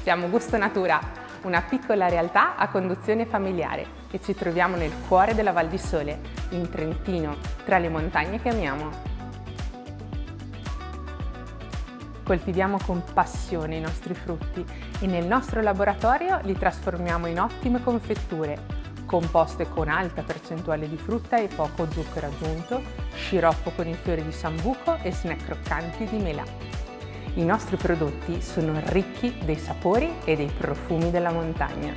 Siamo Gusto Natura, una piccola realtà a conduzione familiare e ci troviamo nel cuore della Val di Sole, in Trentino, tra le montagne che amiamo. Coltiviamo con passione i nostri frutti e nel nostro laboratorio li trasformiamo in ottime confetture, composte con alta percentuale di frutta e poco zucchero aggiunto, sciroppo con i fiori di sambuco e snack croccanti di mela. I nostri prodotti sono ricchi dei sapori e dei profumi della montagna.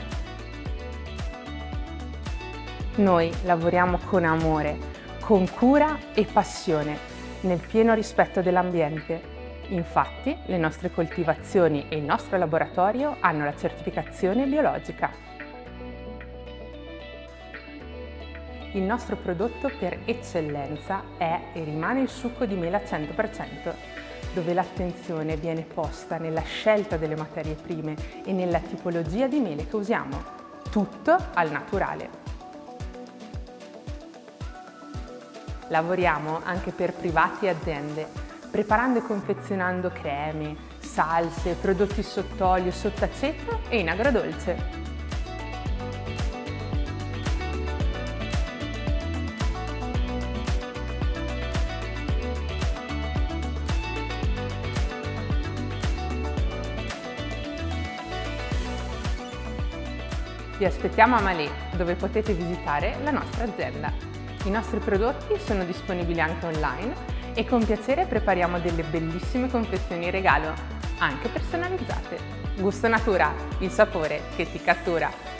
Noi lavoriamo con amore, con cura e passione, nel pieno rispetto dell'ambiente. Infatti, le nostre coltivazioni e il nostro laboratorio hanno la certificazione biologica. Il nostro prodotto per eccellenza è e rimane il succo di mela 100%, dove l'attenzione viene posta nella scelta delle materie prime e nella tipologia di mele che usiamo. Tutto al naturale. Lavoriamo anche per privati e aziende, preparando e confezionando creme, salse, prodotti sott'olio, sott'aceto e in agrodolce. Vi aspettiamo a Malé, dove potete visitare la nostra azienda. I nostri prodotti sono disponibili anche online e con piacere prepariamo delle bellissime confezioni regalo, anche personalizzate. Gusto Natura, il sapore che ti cattura.